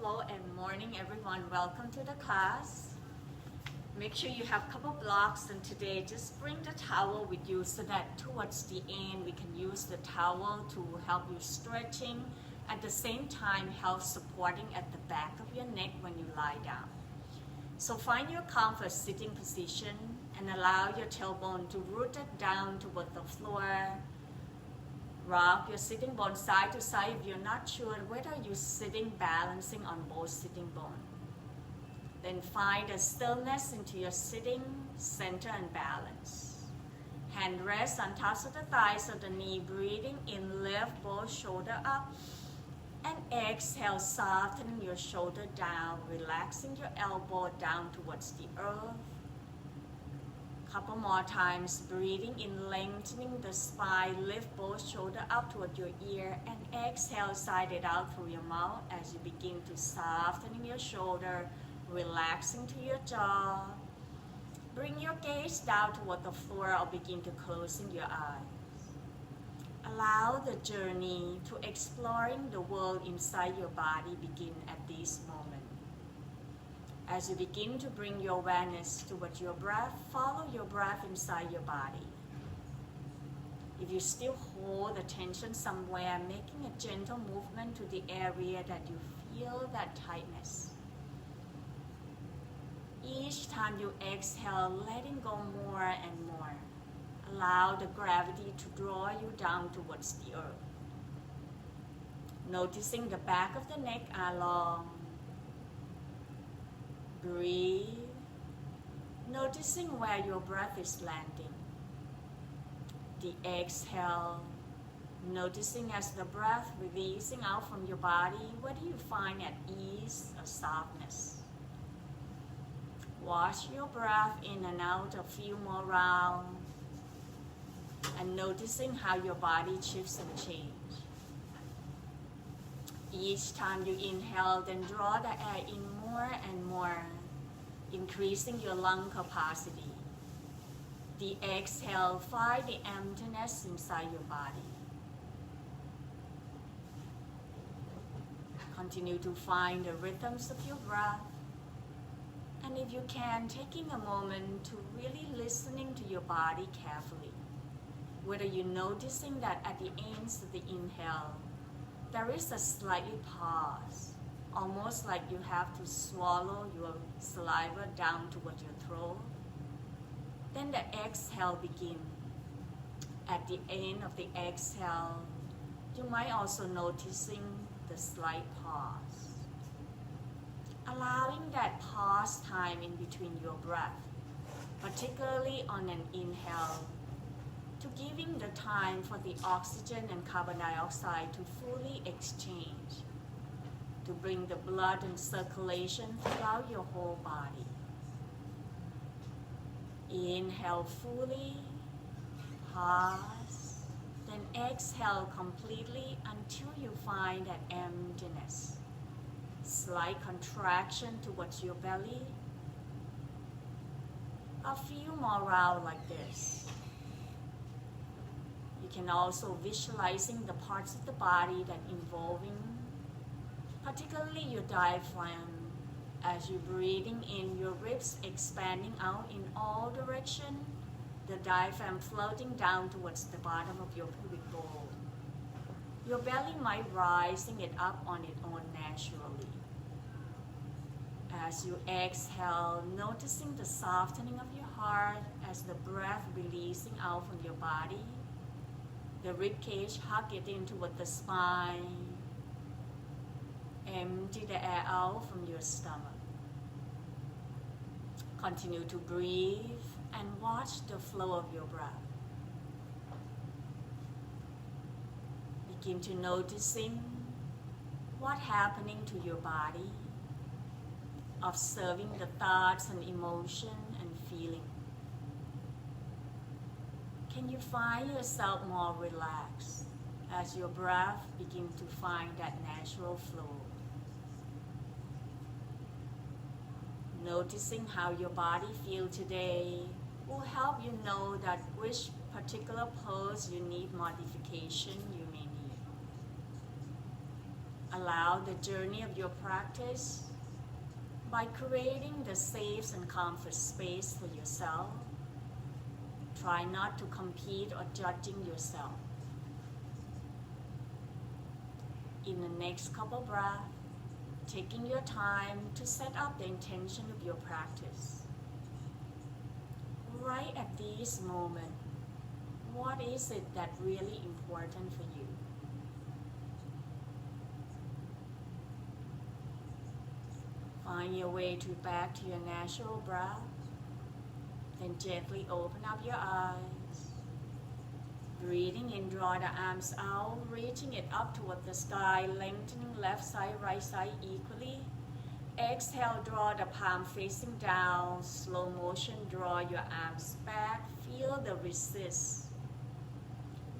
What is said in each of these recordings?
Hello and morning everyone. Welcome to the class. Make sure you have a couple blocks, and today just bring the towel with you so that towards the end we can use the towel to help you stretching. At the same time help supporting at the back of your neck when you lie down. So find your comfort sitting position and allow your tailbone to root it down toward the floor. Rock your sitting bone side to side if you're not sure whether you're sitting balancing on both sitting bones. Then find a stillness into your sitting, center and balance. Hand rest on tops of the thighs of the knee, breathing in, lift both shoulders up. And exhale, softening your shoulder down, relaxing your elbow down towards the earth. Couple more times, breathing in, lengthening the spine, lift both shoulders up toward your ear, and exhale, side it out through your mouth as you begin to soften your shoulder, relaxing to your jaw. Bring your gaze down toward the floor or begin to closing your eyes. Allow the journey to exploring the world inside your body begin at this moment. As you begin to bring your awareness toward your breath, follow your breath inside your body. If you still hold the tension somewhere, making a gentle movement to the area that you feel that tightness. Each time you exhale, letting go more and more. Allow the gravity to draw you down towards the earth. Noticing the back of the neck are long. Breathe, noticing where your breath is landing. The exhale, noticing as the breath releasing out from your body, what do you find at ease or softness? Watch your breath in and out a few more rounds, and noticing how your body shifts and changes. Each time you inhale, then draw the air in more and more, increasing your lung capacity. The exhale, find the emptiness inside your body. Continue to find the rhythms of your breath. And if you can, taking a moment to really listening to your body carefully. Whether you're noticing that at the ends of the inhale, there is a slightly pause, almost like you have to swallow your saliva down toward your throat. Then the exhale begins. At the end of the exhale, you might also noticing the slight pause. Allowing that pause time in between your breath, particularly on an inhale, to giving the time for the oxygen and carbon dioxide to fully exchange, to bring the blood and circulation throughout your whole body. Inhale fully, pause, then exhale completely until you find that emptiness. Slight contraction towards your belly. A few more rounds like this. You can also visualizing the parts of the body that involving, particularly your diaphragm. As you're breathing in, your ribs expanding out in all directions, the diaphragm floating down towards the bottom of your pubic bowl. Your belly might rising it up on its own naturally. As you exhale, noticing the softening of your heart as the breath releasing out from your body. The rib cage hug it in toward the spine. Empty the air out from your stomach. Continue to breathe and watch the flow of your breath. Begin to noticing what's happening to your body, observing the thoughts and emotion and feeling. Can you find yourself more relaxed as your breath begins to find that natural flow? Noticing how your body feels today will help you know that which particular pose you need modification you may need. Allow the journey of your practice by creating the safe and comfort space for yourself. Try not to compete or judging yourself. In the next couple breaths, taking your time to set up the intention of your practice. Right at this moment, what is it that's really important for you? Find your way back to your natural breath. Then gently open up your eyes. Breathing in, draw the arms out, reaching it up toward the sky, lengthening left side, right side equally. Exhale, draw the palm facing down. Slow motion, draw your arms back. Feel the resist.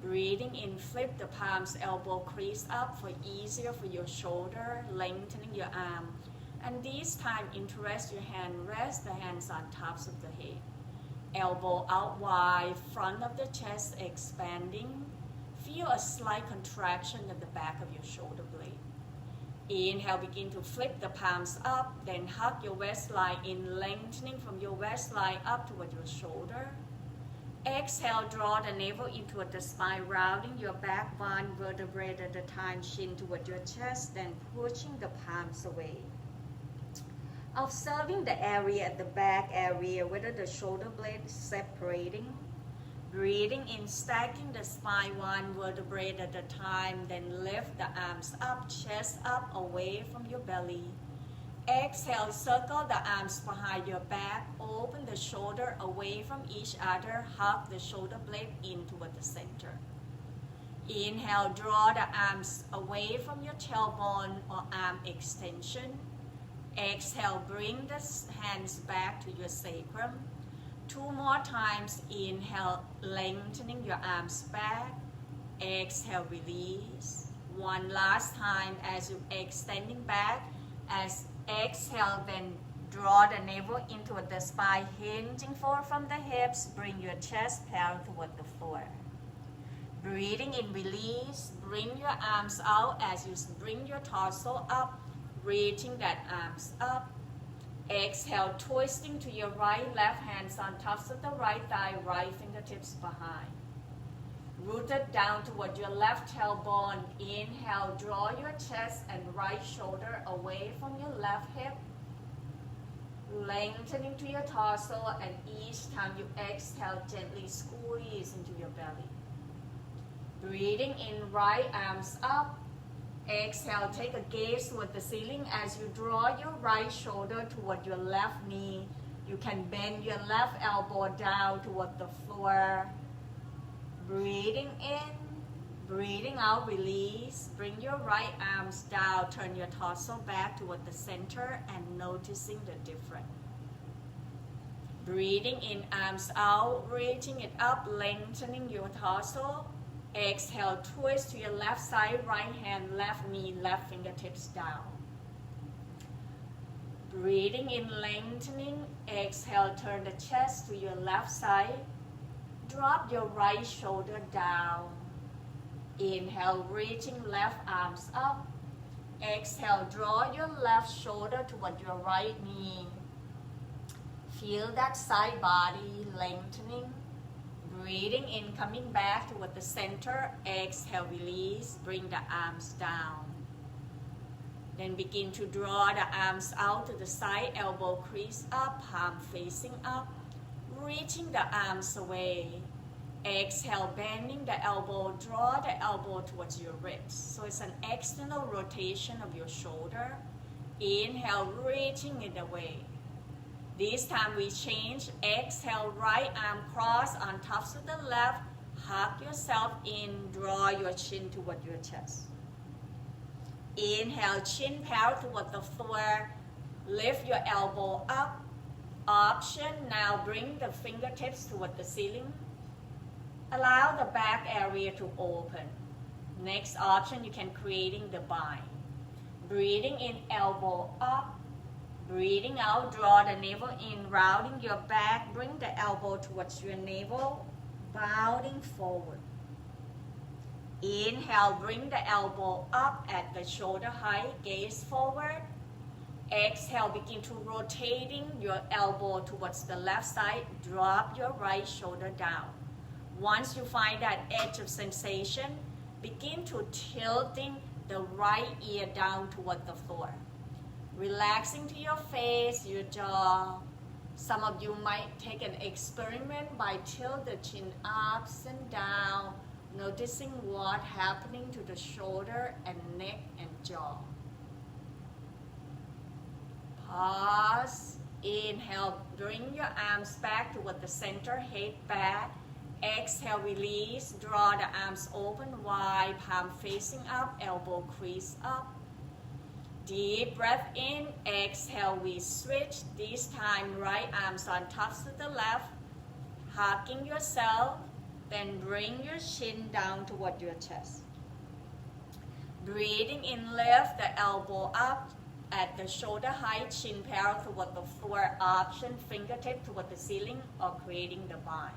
Breathing in, flip the palms, elbow crease up for easier for your shoulder, lengthening your arm. And this time, interest your hand, rest the hands on tops of the head. Elbow out wide, front of the chest expanding. Feel a slight contraction at the back of your shoulder blade. Inhale, begin to flip the palms up, then hug your waistline in, lengthening from your waistline up toward your shoulder. Exhale, draw the navel in toward the spine, rounding your back one vertebrae at a time, chin toward your chest, then pushing the palms away. Observing the area at the back area, whether the shoulder blade is separating. Breathing in, stacking the spine one vertebrae at a time, then lift the arms up, chest up, away from your belly. Exhale, circle the arms behind your back, open the shoulder away from each other, hug the shoulder blade in toward the center. Inhale, draw the arms away from your tailbone or arm extension. Exhale, bring the hands back to your sacrum. 2 more times. Inhale, lengthening your arms back. Exhale, release. 1 last time as you extending back. As exhale, then draw the navel into the spine, hinging forward from the hips. Bring your chest parallel toward the floor. Breathing in, release. Bring your arms out as you bring your torso up. Reaching that arms up. Exhale, twisting to your right, left hands on tops of the right thigh, right fingertips behind. Rooted down toward your left tailbone. Inhale, draw your chest and right shoulder away from your left hip. Lengthening to your torso, and each time you exhale, gently squeeze into your belly. Breathing in, right arms up. Exhale, take a gaze toward the ceiling as you draw your right shoulder toward your left knee. You can bend your left elbow down toward the floor. Breathing in, breathing out, release. Bring your right arms down, turn your torso back toward the center and noticing the difference. Breathing in, arms out, reaching it up, lengthening your torso. Exhale, twist to your left side, right hand, left knee, left fingertips down. Breathing in, lengthening. Exhale, turn the chest to your left side. Drop your right shoulder down. Inhale, reaching left arms up. Exhale, draw your left shoulder toward your right knee. Feel that side body lengthening. Breathing in, coming back toward the center. Exhale, release. Bring the arms down. Then begin to draw the arms out to the side. Elbow crease up, palm facing up. Reaching the arms away. Exhale, bending the elbow. Draw the elbow towards your wrist. So it's an external rotation of your shoulder. Inhale, reaching it away. This time we change. Exhale, right arm cross on tops of the left. Hug yourself in. Draw your chin toward your chest. Inhale, chin parallel toward the floor. Lift your elbow up. Option, now bring the fingertips toward the ceiling. Allow the back area to open. Next option, you can creating the bind. Breathing in, elbow up. Breathing out, draw the navel in, rounding your back. Bring the elbow towards your navel, bowing forward. Inhale, bring the elbow up at the shoulder height, gaze forward. Exhale, begin to rotating your elbow towards the left side. Drop your right shoulder down. Once you find that edge of sensation, begin to tilting the right ear down toward the floor. Relaxing to your face, your jaw. Some of you might take an experiment by tilt the chin ups and down, noticing what's happening to the shoulder and neck and jaw. Pause. Inhale, bring your arms back toward the center, head back. Exhale, release. Draw the arms open wide, palm facing up, elbow crease up. Deep breath in. Exhale, we switch. This time, right arms on top of the left, hugging yourself. Then bring your chin down toward your chest. Breathing in, lift the elbow up at the shoulder height, chin parallel toward the floor, option fingertip toward the ceiling or creating the bind.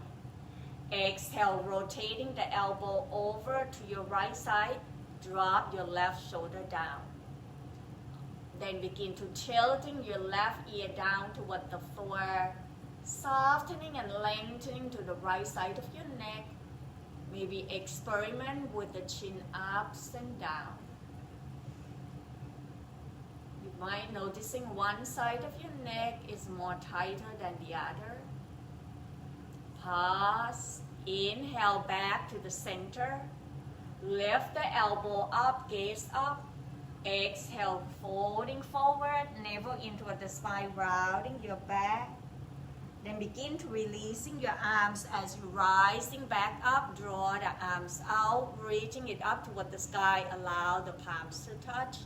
Exhale, rotating the elbow over to your right side, drop your left shoulder down. Then begin to tilting your left ear down toward the floor, softening and lengthening to the right side of your neck. Maybe experiment with the chin ups and down. You might noticing one side of your neck is more tighter than the other. Pause. Inhale back to the center. Lift the elbow up, gaze up. Exhale, folding forward, navel into the spine, rounding your back. Then begin to releasing your arms as you rising back up. Draw the arms out, reaching it up toward the sky. Allow the palms to touch.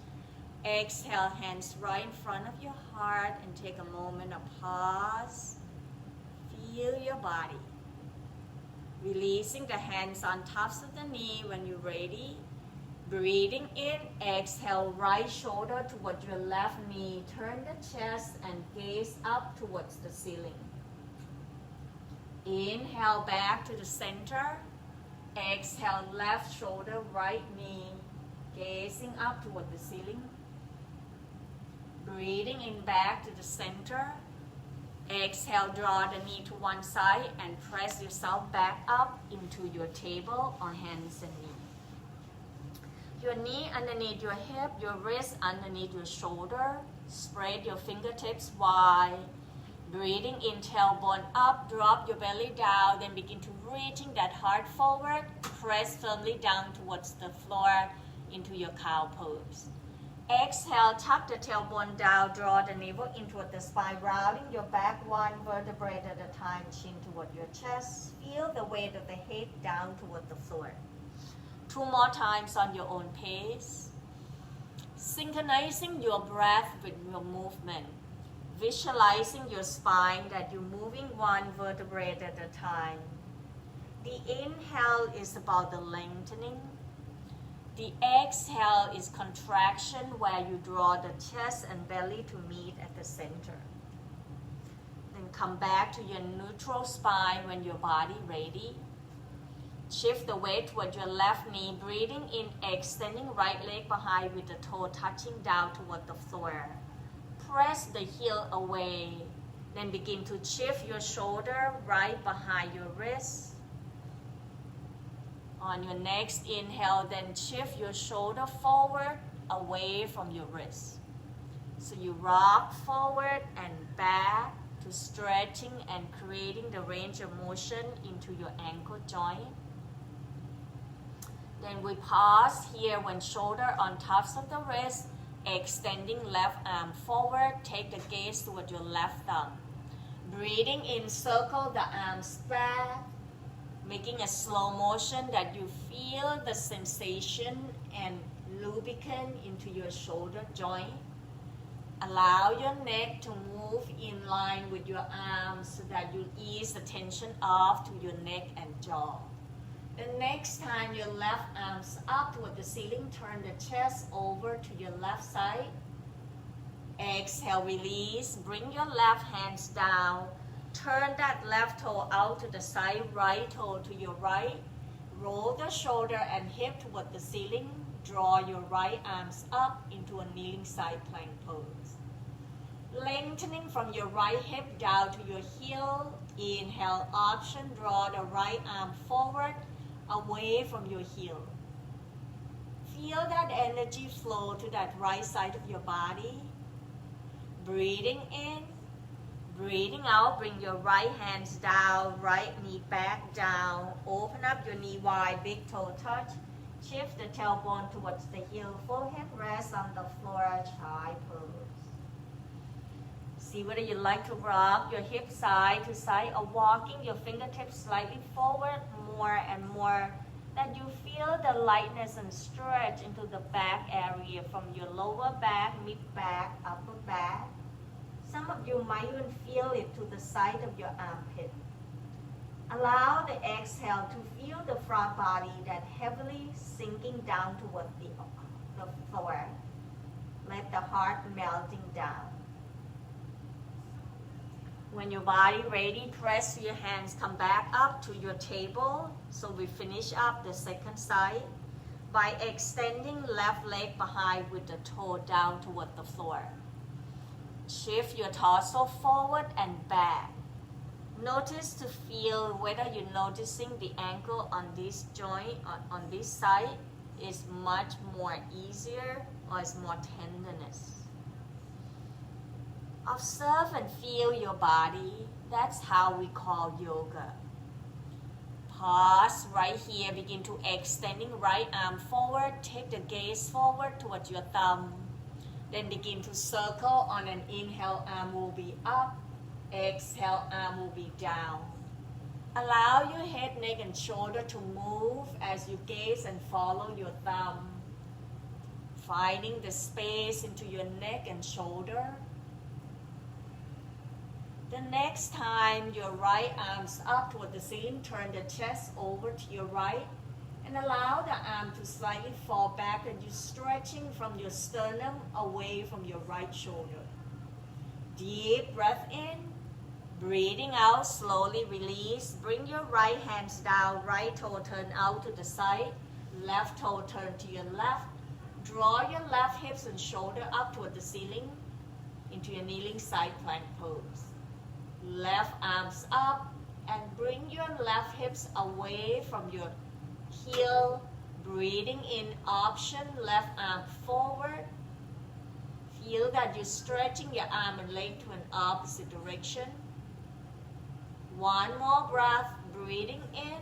Exhale, hands right in front of your heart and take a moment of pause. Feel your body. Releasing the hands on tops of the knee when you're ready. Breathing in, exhale, right shoulder toward your left knee. Turn the chest and gaze up towards the ceiling. Inhale back to the center. Exhale, left shoulder, right knee, gazing up toward the ceiling. Breathing in back to the center. Exhale, draw the knee to one side and press yourself back up into your table on hands and knees. Your knee underneath your hip, your wrist underneath your shoulder. Spread your fingertips wide. Breathing in, tailbone up, drop your belly down, then begin to reaching that heart forward. Press firmly down towards the floor into your cow pose. Exhale, tuck the tailbone down, draw the navel into the spine, rounding your back one vertebrae at a time, chin toward your chest. Feel the weight of the head down toward the floor. 2 more times on your own pace. Synchronizing your breath with your movement. Visualizing your spine that you're moving one vertebrae at a time. The inhale is about the lengthening. The exhale is contraction where you draw the chest and belly to meet at the center. Then come back to your neutral spine when your body ready. Shift the weight toward your left knee, breathing in, extending right leg behind with the toe touching down toward the floor. Press the heel away. Then begin to shift your shoulder right behind your wrist. On your next inhale, then shift your shoulder forward away from your wrist. So you rock forward and back to stretching and creating the range of motion into your ankle joint. Then we pause here when shoulder on tops of the wrist, extending left arm forward, take the gaze toward your left thumb. Breathing in, circle the arms back, making a slow motion that you feel the sensation and lubricant into your shoulder joint. Allow your neck to move in line with your arms so that you ease the tension off to your neck and jaw. The next time your left arms up toward the ceiling, turn the chest over to your left side. Exhale, release, bring your left hands down. Turn that left toe out to the side, right toe to your right. Roll the shoulder and hip toward the ceiling. Draw your right arms up into a kneeling side plank pose. Lengthening from your right hip down to your heel. Inhale, option, draw the right arm forward, away from your heel. Feel that energy flow to that right side of your body. Breathing in, breathing out, bring your right hands down, right knee back down. Open up your knee wide, big toe touch. Shift the tailbone towards the heel, forehead rest on the floor, chai pose. See whether you like to rock your hips side to side or walking your fingertips slightly forward more and more, that you feel the lightness and stretch into the back area from your lower back, mid back, upper back. Some of you might even feel it to the side of your armpit. Allow the exhale to feel the front body that heavily sinking down toward the floor. Let the heart melting down. When your body ready, press your hands, come back up to your table. So we finish up the second side by extending left leg behind with the toe down toward the floor. Shift your torso forward and back. Notice to feel whether you're noticing the ankle on this joint, on this side, is much more easier or is more tenderness. Observe and feel your body. That's how we call yoga. Pause right here. Begin to extending right arm forward. Take the gaze forward towards your thumb. Then begin to circle on an inhale, arm will be up. Exhale, arm will be down. Allow your head, neck, and shoulder to move as you gaze and follow your thumb. Finding the space into your neck and shoulder. The next time your right arm's up toward the ceiling, turn the chest over to your right and allow the arm to slightly fall back and you're stretching from your sternum away from your right shoulder. Deep breath in, breathing out, slowly release. Bring your right hands down, right toe turn out to the side, left toe turn to your left. Draw your left hips and shoulder up toward the ceiling into your kneeling side plank pose. Left arms up and bring your left hips away from your heel. Breathing in, option, left arm forward. Feel that you're stretching your arm and leg to an opposite direction. One more breath, breathing in,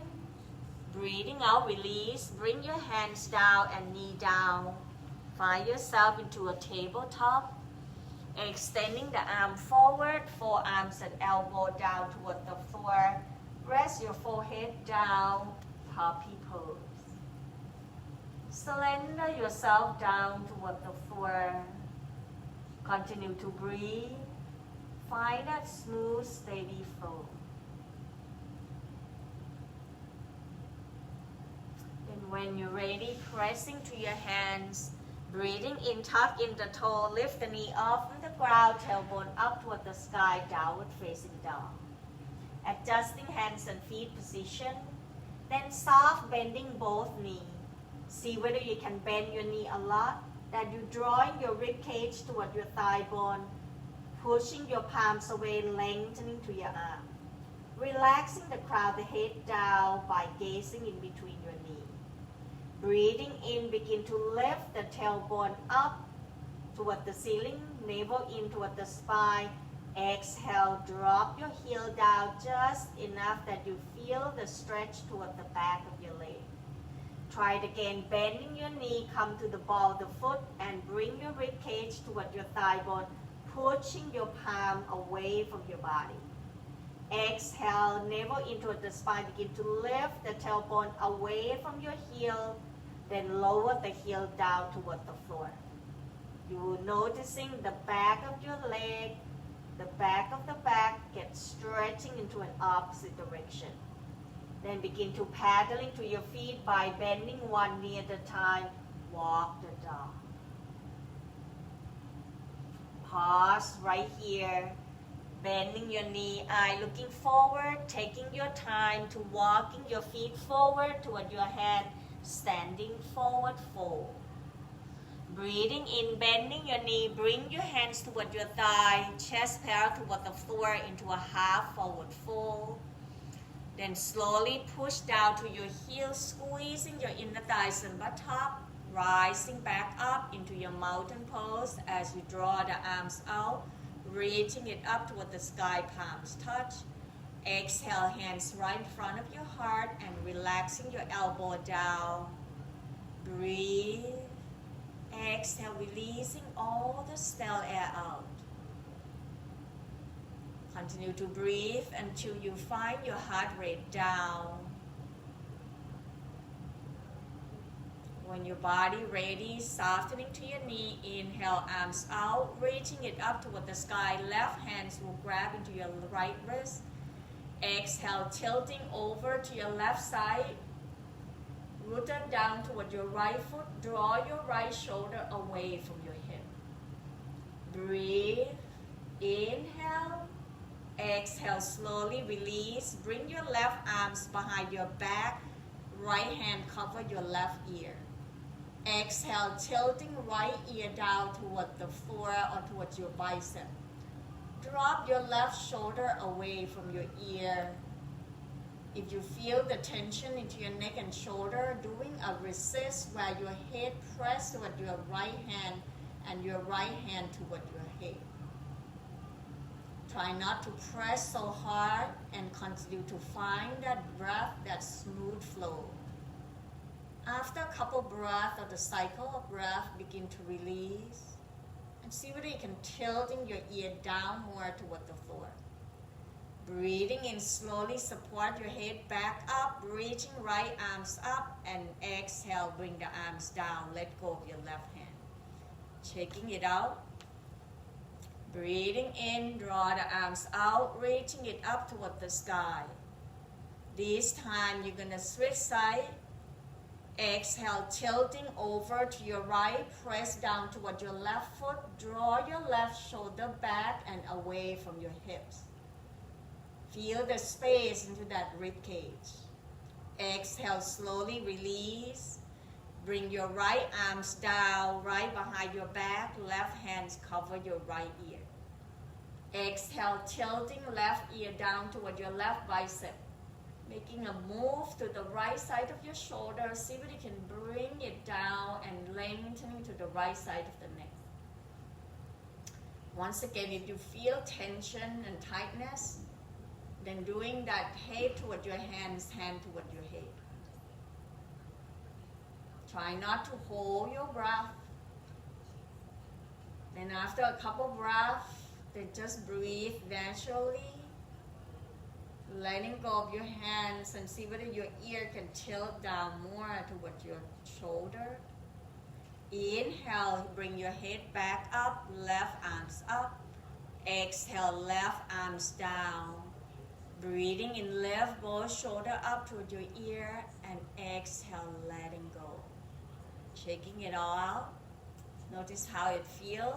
breathing out, release. Bring your hands down and knee down. Find yourself into a tabletop. Extending the arm forward, forearms and elbow down toward the floor. Rest your forehead down, puppy pose. Surrender yourself down toward the floor. Continue to breathe. Find that smooth, steady flow. And when you're ready, pressing to your hands, breathing in, tuck in the toe, lift the knee off from the ground, tailbone up toward the sky, downward facing dog. Adjusting hands and feet position, then soft bending both knees. See whether you can bend your knee a lot, that you're drawing your rib cage toward your thigh bone, pushing your palms away, lengthening to your arm. Relaxing the crown of the head down by gazing in between your knees. Breathing in, begin to lift the tailbone up toward the ceiling, navel in toward the spine. Exhale, drop your heel down just enough that you feel the stretch toward the back of your leg. Try it again, bending your knee, come to the ball of the foot and bring your rib cage toward your thigh bone, pushing your palm away from your body. Exhale, navel in toward the spine, begin to lift the tailbone away from your heel, then lower the heel down toward the floor. You're noticing the back of your leg, the back of the back gets stretching into an opposite direction. Then begin to paddling to your feet by bending one knee at a time. Walk the dog. Pause right here. Bending your knee, eye looking forward, taking your time to walking your feet forward toward your head, standing forward fold. Breathing in, bending your knee, bring your hands toward your thigh, chest parallel toward the floor into a half forward fold. Then slowly push down to your heels, squeezing your inner thighs and buttock, rising back up into your mountain pose as you draw the arms out, reaching it up toward the sky, palms touch. Exhale, hands right in front of your heart and relaxing your elbow down. Breathe. Exhale, releasing all the stale air out. Continue to breathe until you find your heart rate down. When your body ready, softening to your knee, inhale, arms out, reaching it up toward the sky. Left hands will grab into your right wrist. Exhale, tilting over to your left side. Root them down toward your right foot. Draw your right shoulder away from your hip. Breathe. Inhale. Exhale, slowly release. Bring your left arms behind your back. Right hand cover your left ear. Exhale, tilting right ear down toward the floor or towards your bicep. Drop your left shoulder away from your ear. If you feel the tension into your neck and shoulder, doing a resist where your head press toward your right hand and your right hand toward your head. Try not to press so hard and continue to find that breath, that smooth flow. After a couple breaths of the cycle of breath, begin to release and see whether you can tilting your ear down more toward the floor. Breathing in slowly, support your head back up, reaching right arms up, and exhale, bring the arms down. Let go of your left hand. Checking it out. Breathing in, draw the arms out, reaching it up toward the sky. This time you're going to switch side. Exhale, tilting over to your right, press down toward your left foot, draw your left shoulder back and away from your hips. Feel the space into that rib cage. Exhale, slowly release. Bring your right arms down, right behind your back, left hands cover your right ear. Exhale, tilting left ear down toward your left bicep. Making a move to the right side of your shoulder. See if you can bring it down and lengthening to the right side of the neck. Once again, if you feel tension and tightness, then doing that head toward your hands, hand toward your head. Try not to hold your breath. Then after a couple breaths, then just breathe naturally. Letting go of your hands and see whether your ear can tilt down more toward your shoulder. Inhale, bring your head back up, left arms up. Exhale, left arms down. Breathing in, lift both shoulder up toward your ear and exhale, letting go. Checking it all out. Notice how it feels.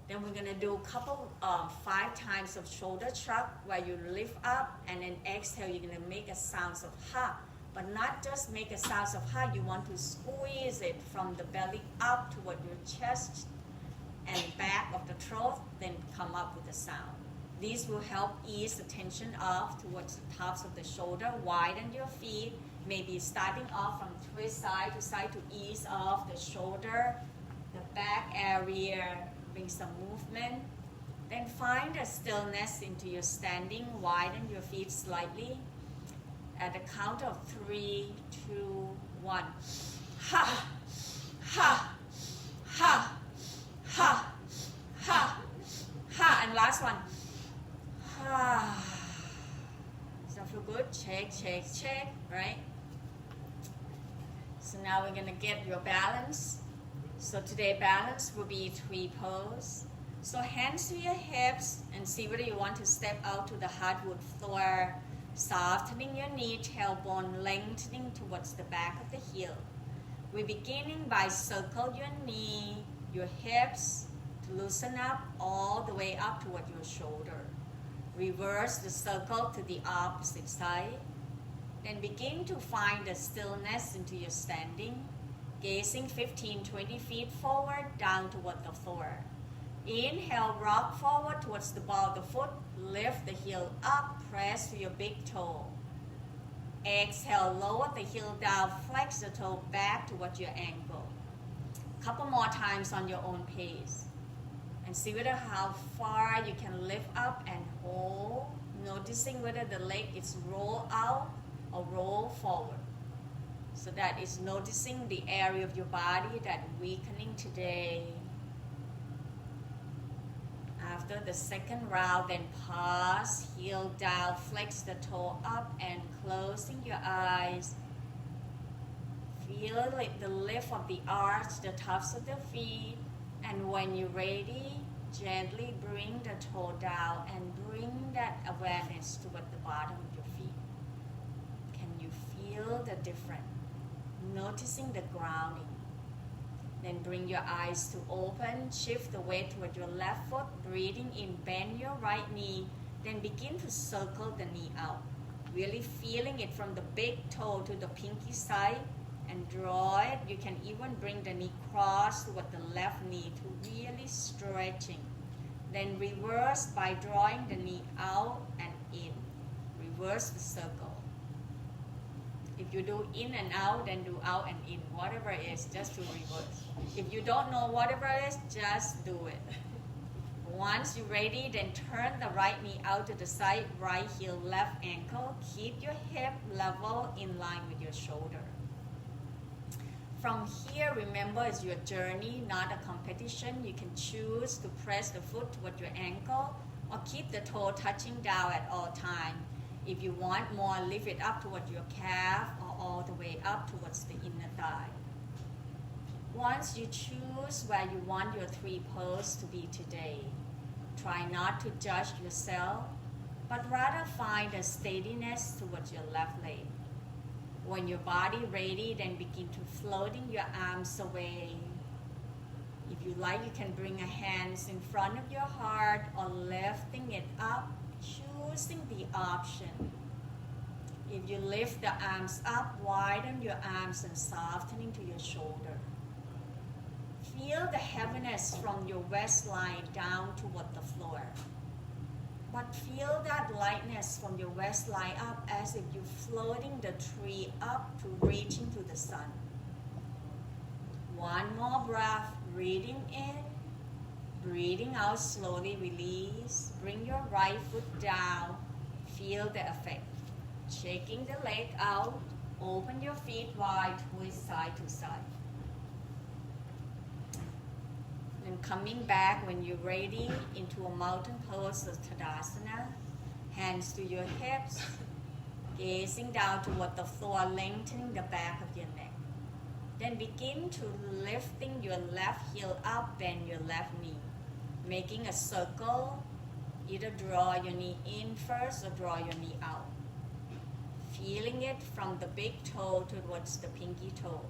Then we're gonna do a couple 5 times of shoulder shrug where you lift up and then exhale. You're gonna make a sound of ha, but not just make a sound of ha. You want to squeeze it from the belly up toward your chest and back of the throat, then come up with a sound. These will help ease the tension off towards the tops of the shoulder. Widen your feet, maybe starting off from twist side to side to ease off the shoulder, the back area. Bring some movement. Then find a stillness into your standing. Widen your feet slightly. At the count of 3, 2, 1. Ha, ha, ha, ha, ha, ha. And last one. Ha. Does that feel good? Check, check, check. Right? So now we're gonna get your balance. So today balance will be 3 pose. So hands to your hips and see whether you want to step out to the hardwood floor. Softening your knee, tailbone lengthening towards the back of the heel. We're beginning by circle your knee, your hips Loosen up all the way up toward your shoulder. Reverse the circle to the opposite side. Then begin to find the stillness into your standing, gazing 15-20 feet forward down toward the floor. Inhale, rock forward towards the ball of the foot. Lift the heel up, press to your big toe. Exhale, lower the heel down, flex the toe back towards your ankle. Couple more times on your own pace. And see whether how far you can lift up and hold, noticing whether the leg is roll out or roll forward. So that is noticing the area of your body that weakening today. After the second round, then pause, heel down, flex the toe up and closing your eyes. Feel like the lift of the arch, the tops of the feet. And when you're ready, gently bring the toe down and bring that awareness toward the bottom of your feet. Can you feel the difference? Noticing the grounding. Then bring your eyes to open, shift the weight toward your left foot, breathing in, bend your right knee, then begin to circle the knee out. Really feeling it from the big toe to the pinky side and draw it. You can even bring the knee cross toward the left knee to really stretching. Then reverse by drawing the knee out and in. Reverse the circle. If you do in and out, then do out and in. Whatever it is, just to reverse. If you don't know whatever it is, just do it. Once you're ready, then turn the right knee out to the side, right heel, left ankle. Keep your hip level in line with your shoulder. From here, remember, it's your journey, not a competition. You can choose to press the foot toward your ankle or keep the toe touching down at all times. If you want more, lift it up toward your calf or all the way up towards the inner thigh. Once you choose where you want your three poses to be today, try not to judge yourself, but rather find a steadiness towards your left leg. When your body ready, then begin to floating your arms away. If you like, you can bring your hands in front of your heart or lifting it up, choosing the option. If you lift the arms up, widen your arms and softening to your shoulder. Feel the heaviness from your waistline down toward the floor. But feel that lightness from your waistline up as if you're floating the tree up to reaching to the sun. One more breath, breathing in, breathing out, slowly release. Bring your right foot down, feel the effect. Shaking the leg out, open your feet wide, twist side to side. And coming back when you're ready into a mountain pose of Tadasana, hands to your hips, gazing down toward the floor, lengthening the back of your neck. Then begin to lifting your left heel up, bend your left knee, making a circle. Either draw your knee in first or draw your knee out. Feeling it from the big toe towards the pinky toe.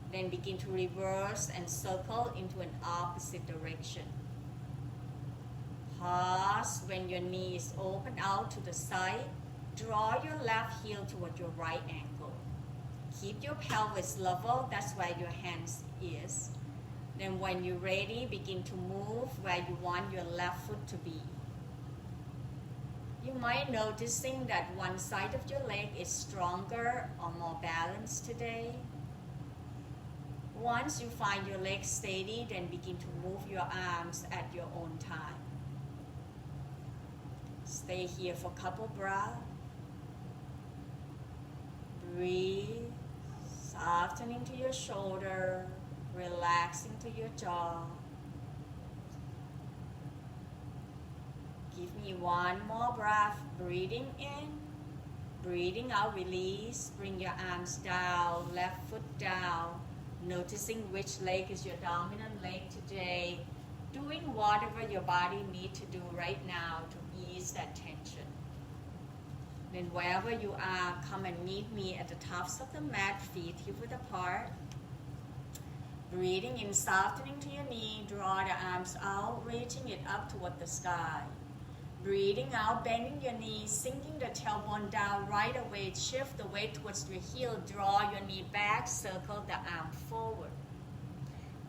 Then begin to reverse and circle into an opposite direction. Pause when your knee is open out to the side. Draw your left heel toward your right ankle. Keep your pelvis level, that's where your hands is. Then when you're ready, begin to move where you want your left foot to be. You might noticing that one side of your leg is stronger or more balanced today. Once you find your leg steady, then begin to move your arms at your own time. Stay here for a couple breaths. Breathe, softening to your shoulder, relaxing to your jaw. Give me one more breath, breathing in, breathing out, release. Bring your arms down, left foot down. Noticing which leg is your dominant leg today. Doing whatever your body needs to do right now to ease that tension. Then wherever you are, come and meet me at the tops of the mat, feet hip width apart. Breathing in, softening to your knee, draw the arms out, reaching it up toward the sky. Breathing out, bending your knees, sinking the tailbone down right away, shift the weight towards your heel, draw your knee back, circle the arm forward.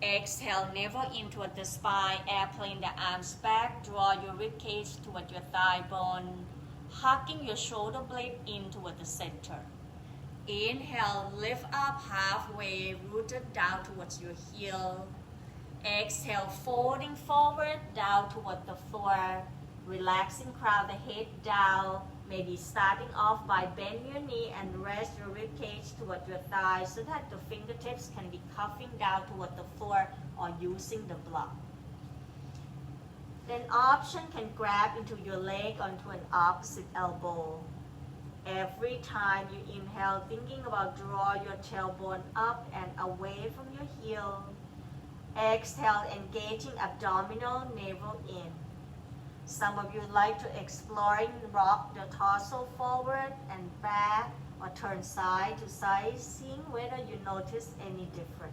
Exhale, navel in toward the spine, airplane the arms back, draw your ribcage toward your thigh bone, hugging your shoulder blade in toward the center. Inhale, lift up halfway, rooted down towards your heel. Exhale, folding forward, down toward the floor. Relaxing, crown the head down. Maybe starting off by bend your knee and rest your ribcage toward your thigh so that the fingertips can be cuffing down toward the floor or using the block. Then option can grab into your leg onto an opposite elbow. Every time you inhale, thinking about draw your tailbone up and away from your heel. Exhale, engaging abdominal, navel in. Some of you like to exploring rock the torso forward and back or turn side to side, seeing whether you notice any different.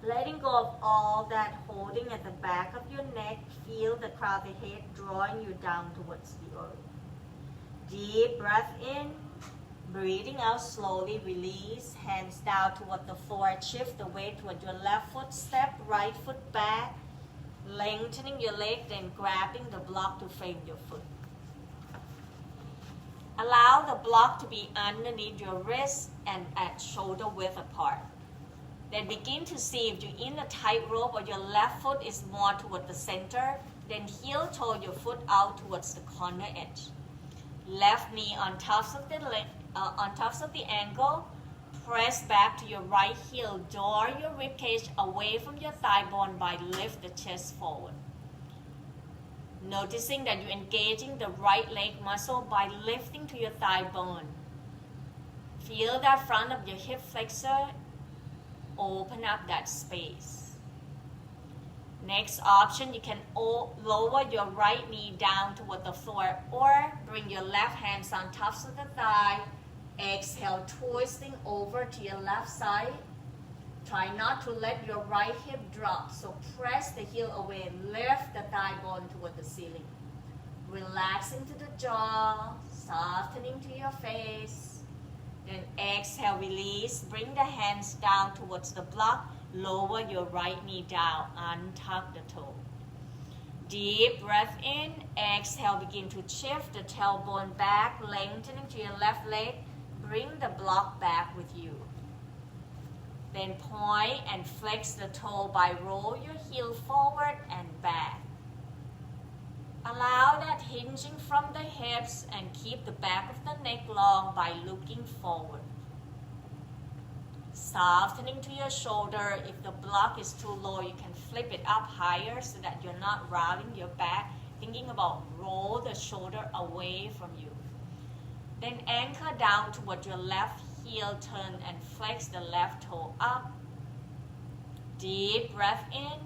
Letting go of all that holding at the back of your neck, feel the crown of the head drawing you down towards the earth. Deep breath in, breathing out slowly, release, hands down toward the floor, shift the weight toward your left foot, step right foot back, lengthening your leg, then grabbing the block to frame your foot. Allow the block to be underneath your wrist and at shoulder width apart. Then begin to see if you're in a tightrope or your left foot is more toward the center, then heel toe your foot out towards the corner edge. Left knee on tops of the ankle, press back to your right heel, draw your ribcage away from your thigh bone by lift the chest forward. Noticing that you're engaging the right leg muscle by lifting to your thigh bone. Feel that front of your hip flexor, open up that space. Next option, you can lower your right knee down toward the floor or bring your left hands on tops of the thigh. Exhale, twisting over to your left side. Try not to let your right hip drop, so press the heel away and lift the thigh bone toward the ceiling. Relaxing to the jaw, softening to your face. Then exhale, release, bring the hands down towards the block. Lower your right knee down, untuck the toe. Deep breath in, exhale, begin to shift the tailbone back, lengthening to your left leg. Bring the block back with you. Then point and flex the toe by roll your heel forward and back. Allow that hinging from the hips and keep the back of the neck long by looking forward. Softening to your shoulder. If the block is too low, you can flip it up higher so that you're not rocking your back. Thinking about roll the shoulder away from you. Then anchor down toward your left heel, turn and flex the left toe up. Deep breath in.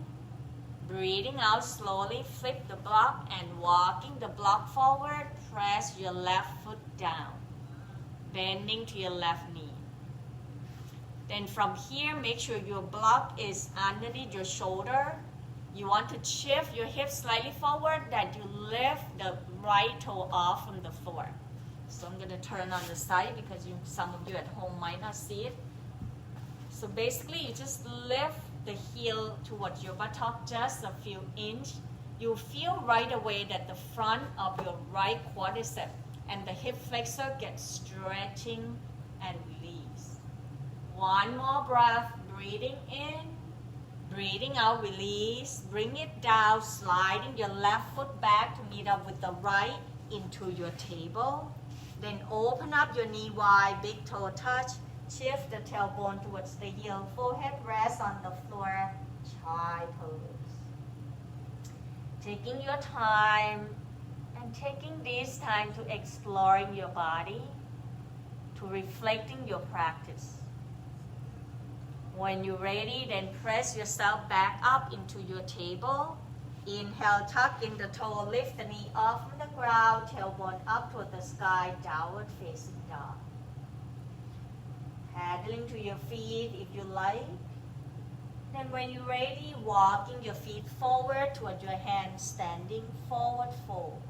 Breathing out slowly, flip the block and walking the block forward, press your left foot down. Bending to your left knee. Then from here, make sure your block is underneath your shoulder. You want to shift your hips slightly forward, that you lift the right toe off from the floor. So I'm going to turn on the side because some of you at home might not see it. So basically, you just lift the heel towards your buttock just a few inches. You feel right away that the front of your right quadricep and the hip flexor gets stretching and release. One more breath, breathing in, breathing out, release. Bring it down, sliding your left foot back to meet up with the right into your table. Then open up your knee wide, big toe touch. Shift the tailbone towards the heel. Forehead rest on the floor. Chai pose. Taking your time and taking this time to exploring your body, to reflecting your practice. When you're ready, then press yourself back up into your table. Inhale, tuck in the toe, lift the knee off from the ground, tailbone up toward the sky, downward facing dog. Paddling to your feet if you like. Then when you're ready, walking your feet forward toward your hands, standing forward fold.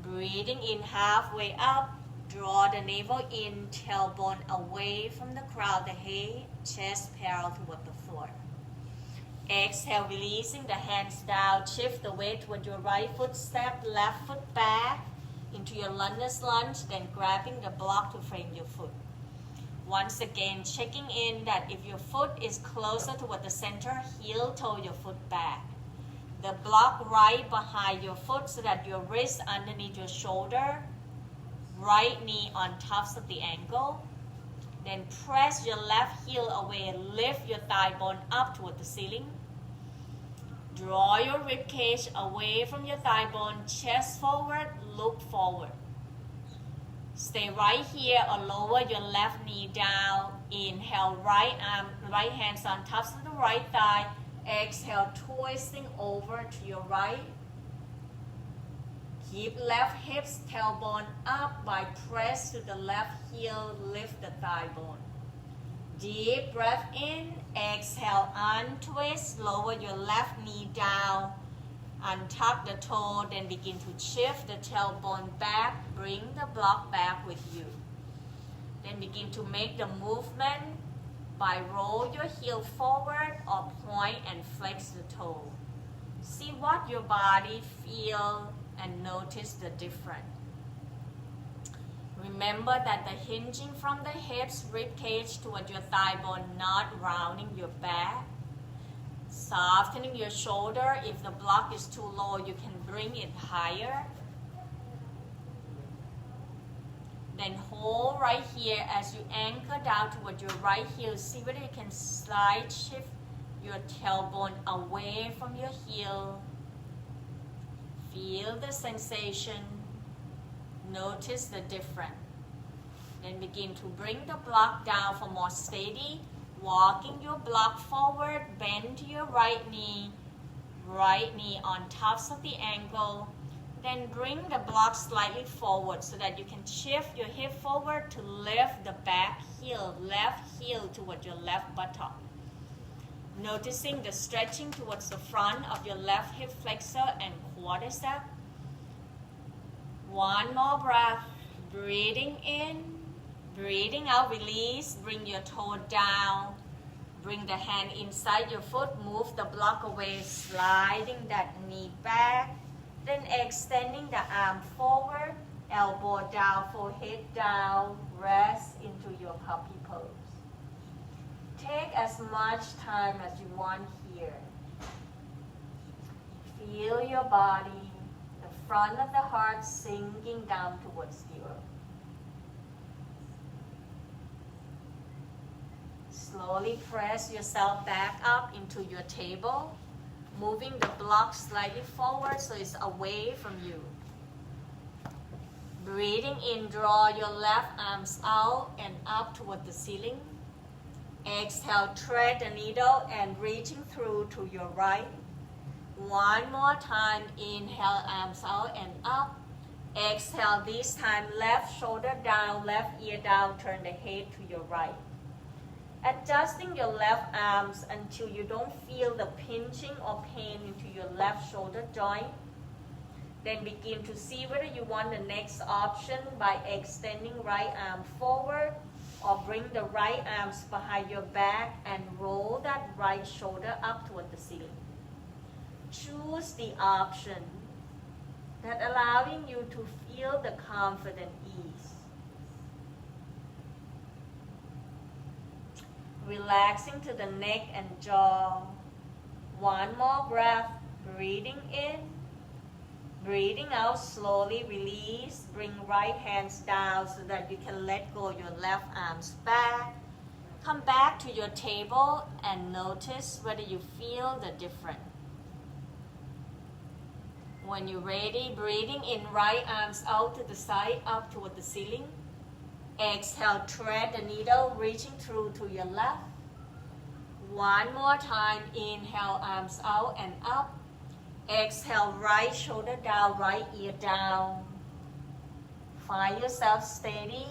Breathing in halfway up, draw the navel in, tailbone away from the crown of the head, chest parallel toward the floor. Exhale, releasing the hands down, shift the weight toward your right foot, step left foot back into your lunge's lunge, then grabbing the block to frame your foot. Once again, checking in that if your foot is closer toward the center, heel toe your foot back. The block right behind your foot so that your wrist underneath your shoulder, right knee on tops of the ankle. Then press your left heel away and lift your thigh bone up toward the ceiling. Draw your rib cage away from your thigh bone, chest forward, look forward. Stay right here or lower your left knee down. Inhale, right hands on tops of the right thigh. Exhale, twisting over to your right. Keep left hips, tailbone up by press to the left heel, lift the thigh bone. Deep breath in, exhale, untwist, lower your left knee down. Untuck the toe, then begin to shift the tailbone back, bring the block back with you. Then begin to make the movement by roll your heel forward or point and flex the toe. See what your body feel and notice the difference. Remember that the hinging from the hips, rib cage toward your thigh bone, not rounding your back. Softening your shoulder. If the block is too low, you can bring it higher. Then hold right here as you anchor down toward your right heel. See whether you can slide shift your tailbone away from your heel. Feel the sensation. Notice the difference. Then begin to bring the block down for more steady. Walking your block forward, bend to your right knee on tops of the ankle. Then bring the block slightly forward so that you can shift your hip forward to lift the back heel, left heel toward your left buttock. Noticing the stretching towards the front of your left hip flexor and quadricep. One more breath. Breathing in, breathing out, release. Bring your toe down. Bring the hand inside your foot. Move the block away, sliding that knee back. Then extending the arm forward, elbow down, forehead down. Rest into your puppy pose. Take as much time as you want here. Feel your body, the front of the heart sinking down towards the earth. Slowly press yourself back up into your table, moving the block slightly forward so it's away from you. Breathing in, draw your left arms out and up toward the ceiling. Exhale, thread the needle and reaching through to your right. One more time, inhale, arms out and up. Exhale, this time left shoulder down, left ear down, turn the head to your right. Adjusting your left arms until you don't feel the pinching or pain into your left shoulder joint. Then begin to see whether you want the next option by extending right arm forward or bring the right arms behind your back and roll that right shoulder up toward the ceiling. Choose the option that allowing you to feel the confident ease. Relaxing to the neck and jaw. One more breath. Breathing in. Breathing out slowly. Release. Bring right hands down so that you can let go your left arms back. Come back to your table and notice whether you feel the difference. When you're ready, breathing in, right arms out to the side, up toward the ceiling. Exhale, thread the needle, reaching through to your left. One more time, inhale, arms out and up. Exhale, right shoulder down, right ear down. Find yourself steady.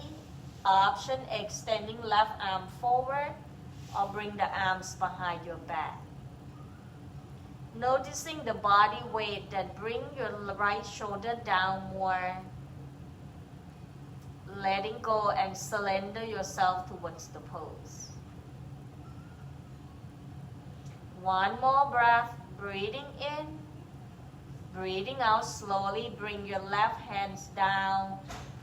Option, extending left arm forward or bring the arms behind your back. Noticing the body weight that bring your right shoulder down more. Letting go and surrender yourself towards the pose. One more breath, breathing in, breathing out slowly. Bring your left hands down.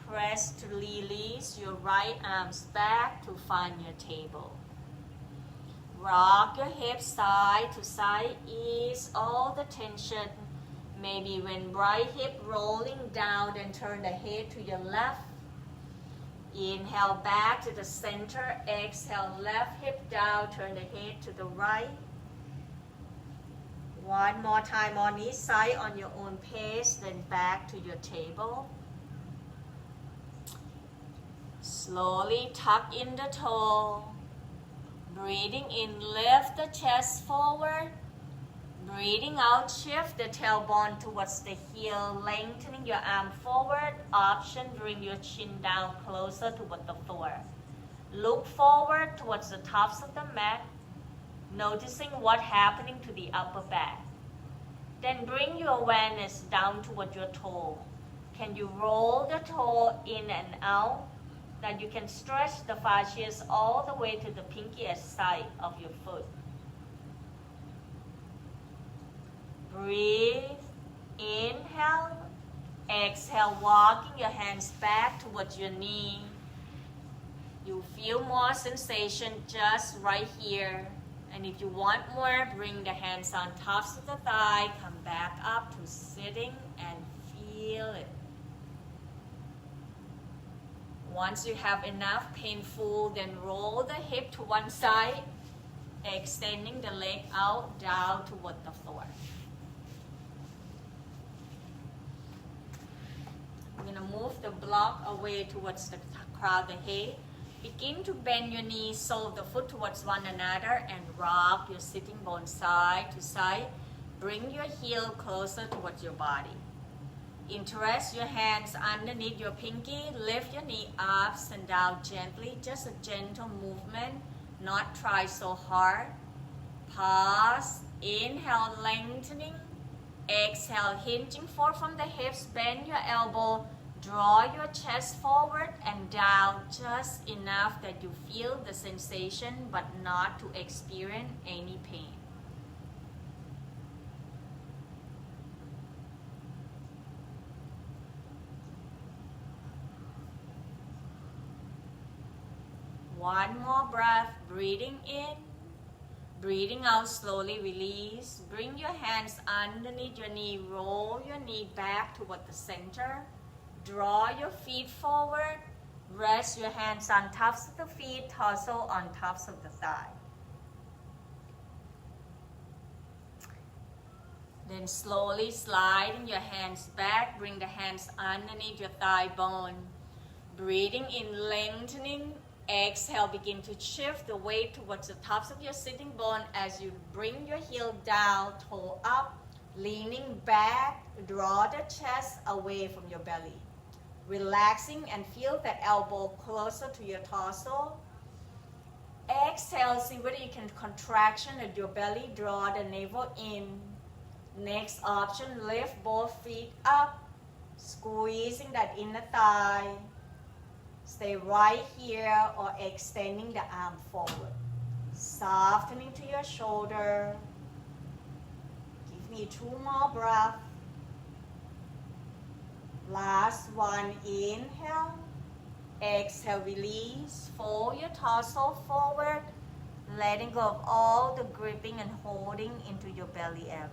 Press to release your right arms back to find your table. Rock your hips side to side, ease all the tension. Maybe when right hip rolling down, then turn the head to your left. Inhale back to the center. Exhale, left hip down, turn the head to the right. One more time on each side on your own pace, then back to your table. Slowly tuck in the toe. Breathing in, lift the chest forward. Breathing out, shift the tailbone towards the heel, lengthening your arm forward. Option, bring your chin down closer toward the floor. Look forward towards the tops of the mat, noticing what's happening to the upper back. Then bring your awareness down toward your toe. Can you roll the toe in and out? That you can stretch the fascias all the way to the pinky side of your foot. Breathe, inhale, exhale, walking your hands back towards your knee. You feel more sensation just right here. And if you want more, bring the hands on tops of the thigh, come back up to sitting and feel it. Once you have enough painful, then roll the hip to one side, extending the leg out, down toward the floor. I'm going to move the block away towards the crown of the head. Begin to bend your knees, sole the foot towards one another, and rock your sitting bone side to side. Bring your heel closer towards your body. Interlace your hands underneath your pinky. Lift your knee up and down gently. Just a gentle movement. Not try so hard. Pause. Inhale, lengthening. Exhale, hinging forward from the hips. Bend your elbow. Draw your chest forward and down just enough that you feel the sensation but not to experience any pain. One more breath, breathing in, breathing out, slowly release. Bring your hands underneath your knee, roll your knee back toward the center. Draw your feet forward, rest your hands on tops of the feet, torso on tops of the thigh. Then slowly sliding your hands back, bring the hands underneath your thigh bone. Breathing in, lengthening. Exhale, begin to shift the weight towards the tops of your sitting bone as you bring your heel down, toe up, leaning back, draw the chest away from your belly. Relaxing and feel the elbow closer to your torso. Exhale, see whether you can contraction at your belly, draw the navel in. Next option, lift both feet up, squeezing that inner thigh. Stay right here or extending the arm forward. Softening to your shoulder. Give me 2 more breaths. Last one, inhale. Exhale, release. Fold your torso forward. Letting go of all the gripping and holding into your belly area.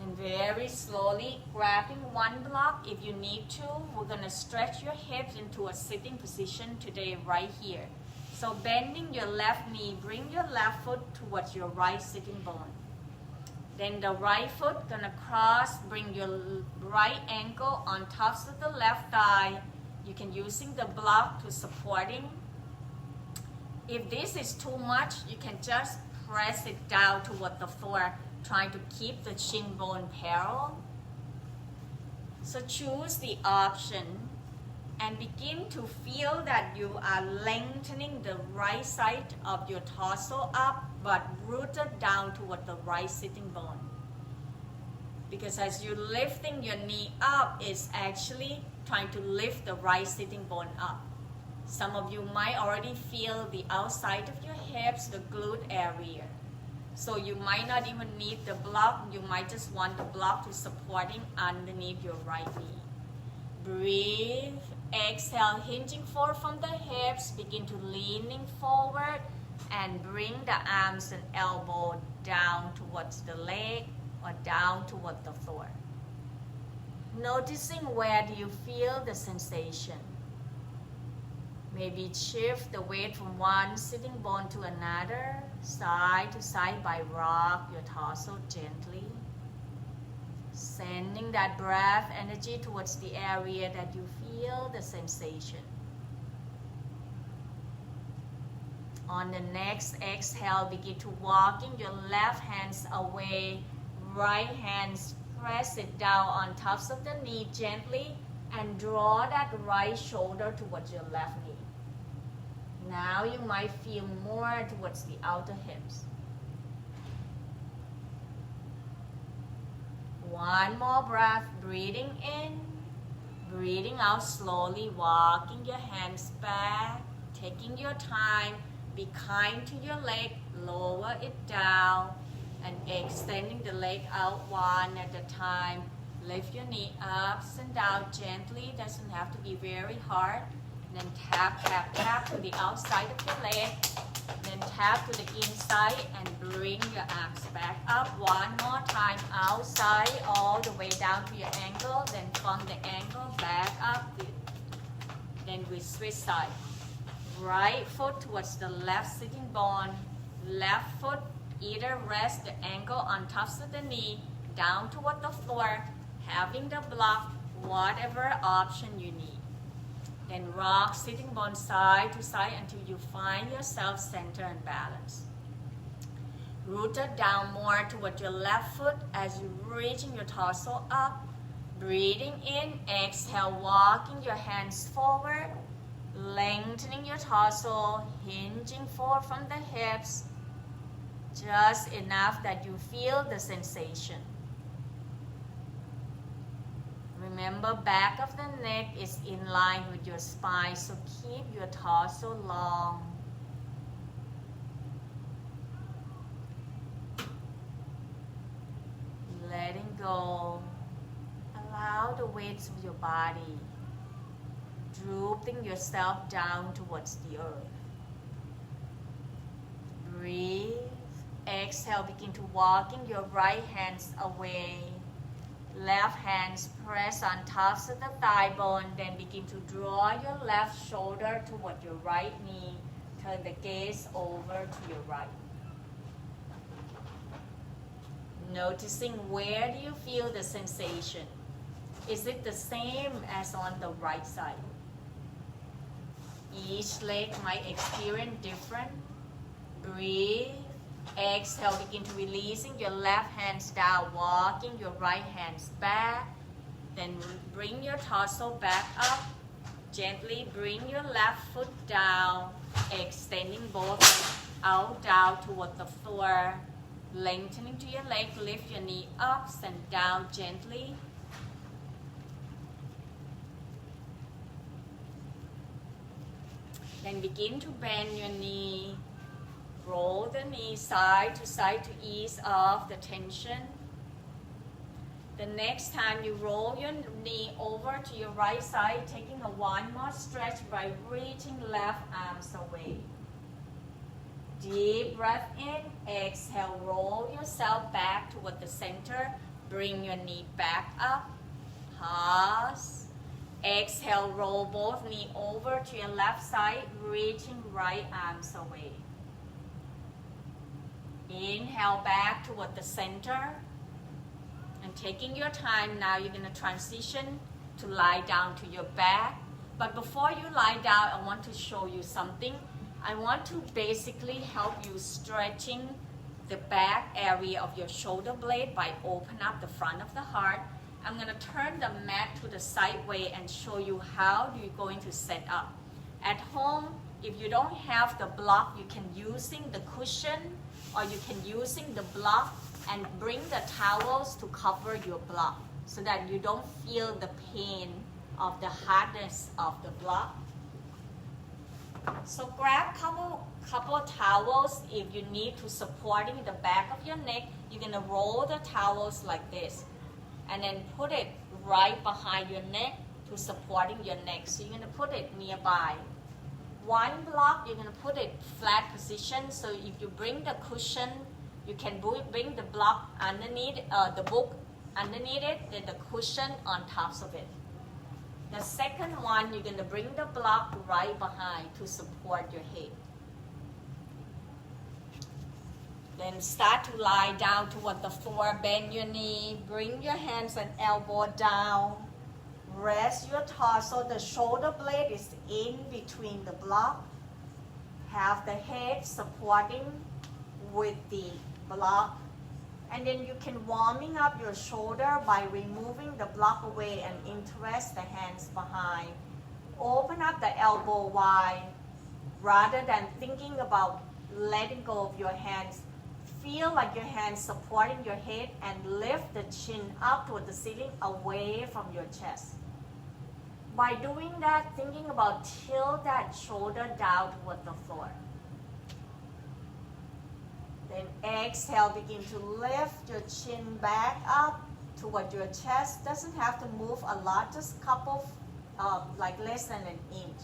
And very slowly grabbing one block if you need to. We're going to stretch your hips into a sitting position today right here. So bending your left knee, bring your left foot towards your right sitting bone. Then the right foot gonna cross, bring your right ankle on tops of the left thigh. You can using the block to supporting. If this is too much, you can just press it down toward the floor, trying to keep the shin bone parallel. So choose the option and begin to feel that you are lengthening the right side of your torso up, but rooted down toward the right sitting bone. Because as you're lifting your knee up, it's actually trying to lift the right sitting bone up. Some of you might already feel the outside of your hips, the glute area. So you might not even need the block. You might just want the block to supporting underneath your right knee. Breathe. Exhale, hinging forward from the hips. Begin to leaning forward and bring the arms and elbow down towards the leg or down toward the floor. Noticing where do you feel the sensation. Maybe shift the weight from one sitting bone to another, side to side by rock your torso gently. Sending that breath energy towards the area that you feel the sensation. On the next exhale, begin to walking your left hands away, right hands press it down on tops of the knee gently and draw that right shoulder towards your left knee. Now you might feel more towards the outer hips. One more breath, breathing in, breathing out slowly, walking your hands back, taking your time, be kind to your leg, lower it down, and extending the leg out one at a time. Lift your knee up and down gently, doesn't have to be very hard. Then tap, tap, tap to the outside of your leg. Then tap to the inside and bring your arms back up. One more time, outside all the way down to your ankle. Then from the ankle back up. Then we switch side. Right foot towards the left sitting bone. Left foot either rest the ankle on tops of the knee, down toward the floor, having the block, whatever option you need. Then rock sitting bone side to side until you find yourself center and balance. Rooted down more toward your left foot as you're reaching your torso up. Breathing in, exhale, walking your hands forward, lengthening your torso, hinging forward from the hips, just enough that you feel the sensation. Remember, back of the neck is in line with your spine, so keep your torso long. Letting go. Allow the weights of your body, drooping yourself down towards the earth. Breathe. Exhale, begin to walking your right hands away. Left hands press on tops of the thigh bone, then begin to draw your left shoulder toward your right knee. Turn the gaze over to your right. Noticing where do you feel the sensation? Is it the same as on the right side? Each leg might experience different. Breathe. Exhale, begin to releasing your left hands down, walking your right hands back. Then bring your torso back up. Gently bring your left foot down, extending both legs out down toward the floor. Lengthening to your leg, lift your knee up and down gently. Then begin to bend your knee. Roll the knee side to ease off the tension. The next time you roll your knee over to your right side, taking a one more stretch by reaching left arms away. Deep breath in, exhale, roll yourself back toward the center. Bring your knee back up. Pause. Exhale, roll both knees over to your left side, reaching right arms away. Inhale back toward the center. And taking your time, now you're going to transition to lie down to your back. But before you lie down, I want to show you something. I want to basically help you stretching the back area of your shoulder blade by open up the front of the heart. I'm going to turn the mat to the side way and show you how you're going to set up. At home, if you don't have the block, you can using the cushion or you can using the block and bring the towels to cover your block so that you don't feel the pain of the hardness of the block. So grab couple towels if you need to supporting the back of your neck. You're going to roll the towels like this and then put it right behind your neck to supporting your neck. So you're going to put it nearby. One block, you're going to put it flat position. So if you bring the cushion, you can bring the block underneath, the book underneath it, then the cushion on top of it. The second one, you're going to bring the block right behind to support your head. Then start to lie down toward the floor, bend your knee, bring your hands and elbow down. Rest your torso, the shoulder blade is in between the block. Have the head supporting with the block. And then you can warming up your shoulder by removing the block away and interest the hands behind. Open up the elbow wide rather than thinking about letting go of your hands. Feel like your hands supporting your head and lift the chin up toward the ceiling away from your chest. By doing that, thinking about tilt that shoulder down toward the floor. Then exhale, begin to lift your chin back up toward your chest. Doesn't have to move a lot, just couple, like less than an inch.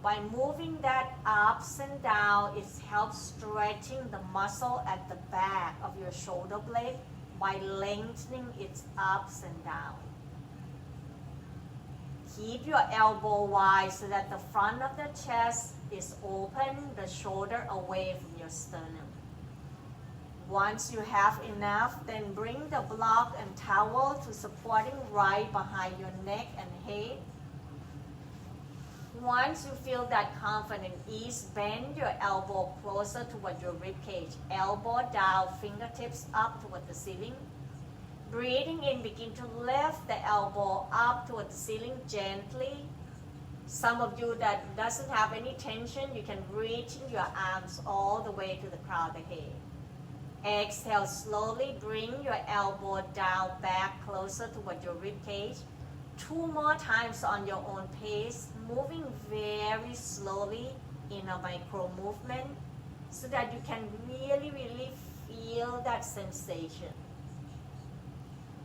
By moving that ups and down, it helps stretching the muscle at the back of your shoulder blade by lengthening its ups and down. Keep your elbow wide so that the front of the chest is open, the shoulder away from your sternum. Once you have enough, then bring the block and towel to supporting right behind your neck and head. Once you feel that confident ease, bend your elbow closer toward your rib cage. Elbow down, fingertips up toward the ceiling. Breathing in, begin to lift the elbow up toward the ceiling gently. Some of you that doesn't have any tension, you can reach your arms all the way to the crown of the head. Exhale, slowly bring your elbow down, back closer toward your rib cage. 2 more times on your own pace, moving very slowly in a micro movement so that you can really feel that sensation.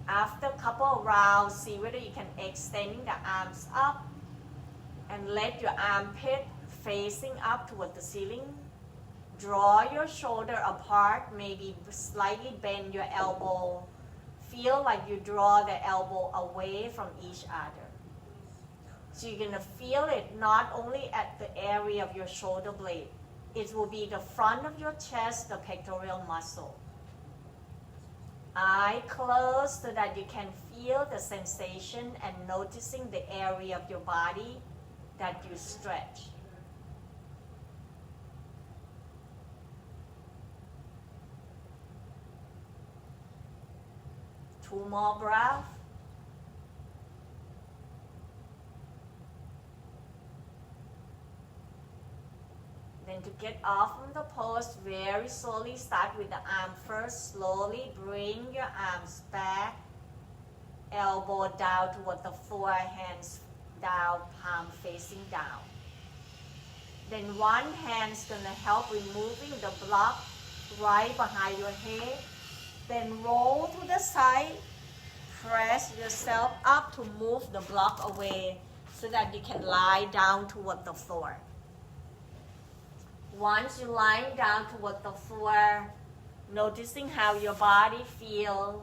After a couple of rounds, see whether you can extend the arms up and let your armpit facing up toward the ceiling. Draw your shoulder apart, maybe slightly bend your elbow. Feel like you draw the elbow away from each other. So you're going to feel it not only at the area of your shoulder blade. It will be the front of your chest, the pectoral muscle. Eye closed so that you can feel the sensation and noticing the area of your body that you stretch. Two more breaths. Then to get off from the pose, very slowly start with the arm first. Slowly bring your arms back. Elbow down toward the floor, hands down, palm facing down. Then one hand's going to help removing the block right behind your head. Then roll to the side, press yourself up to move the block away so that you can lie down toward the floor. Once you lie down toward the floor, noticing how your body feels.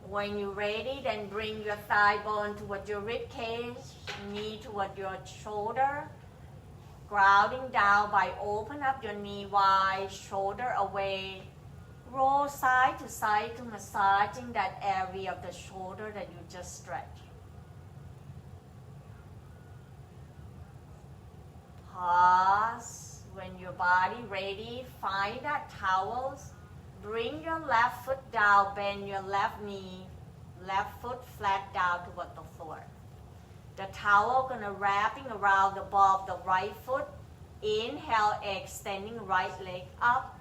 When you're ready, then bring your thigh bone toward your rib cage, knee toward your shoulder, grounding down by open up your knee wide, shoulder away. Roll side to massaging that area of the shoulder that you just stretched. Pause. When your body ready, find that towels. Bring your left foot down, bend your left knee. Left foot flat down toward the floor. The towel gonna wrapping around the ball of the right foot. Inhale, extending right leg up.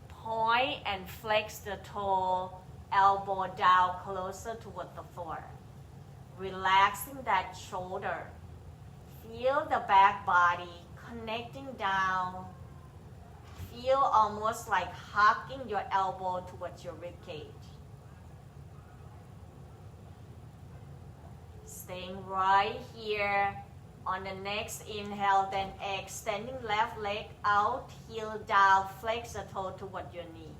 Point and flex the toe, elbow down closer toward the floor. Relaxing that shoulder. Feel the back body connecting down. Feel almost like hugging your elbow towards your rib cage. Staying right here. On the next inhale, then extending left leg out, heel down, flex the toe toward your knee.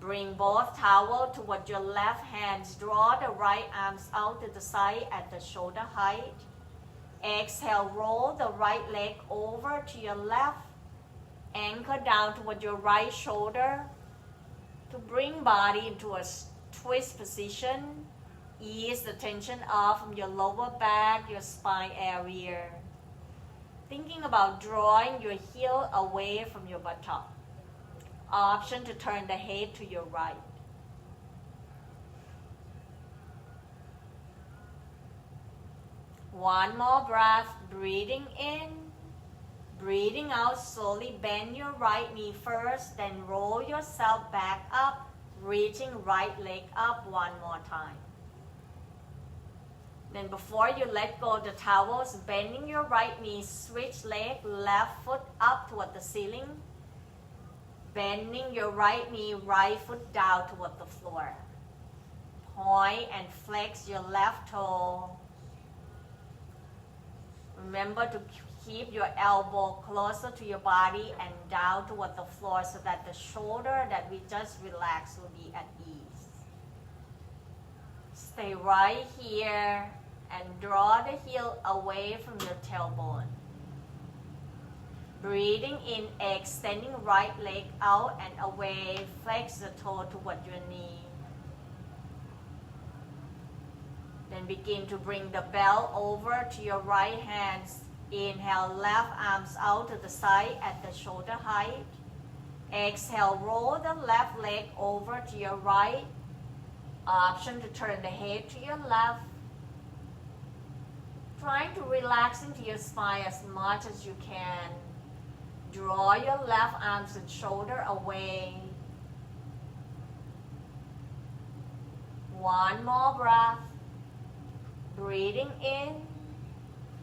Bring both towels toward your left hands. Draw the right arms out to the side at the shoulder height. Exhale, roll the right leg over to your left. Anchor down toward your right shoulder to bring body into a twist position. Ease the tension off from your lower back, your spine area. Thinking about drawing your heel away from your buttock. Option to turn the head to your right. One more breath, breathing in. Breathing out, slowly bend your right knee first, then roll yourself back up, reaching right leg up one more time. Then before you let go of the towels, bending your right knee, switch leg, left foot up toward the ceiling. Bending your right knee, right foot down toward the floor. Point and flex your left toe. Remember to keep your elbow closer to your body and down toward the floor so that the shoulder that we just relaxed will be at ease. Stay right here and draw the heel away from your tailbone. Breathing in, extending right leg out and away, flex the toe toward your knee. Then begin to bring the bell over to your right hands. Inhale, left arms out to the side at the shoulder height. Exhale, roll the left leg over to your right. Option to turn the head to your left. Trying to relax into your spine as much as you can. Draw your left arms and shoulder away. One more breath. Breathing in,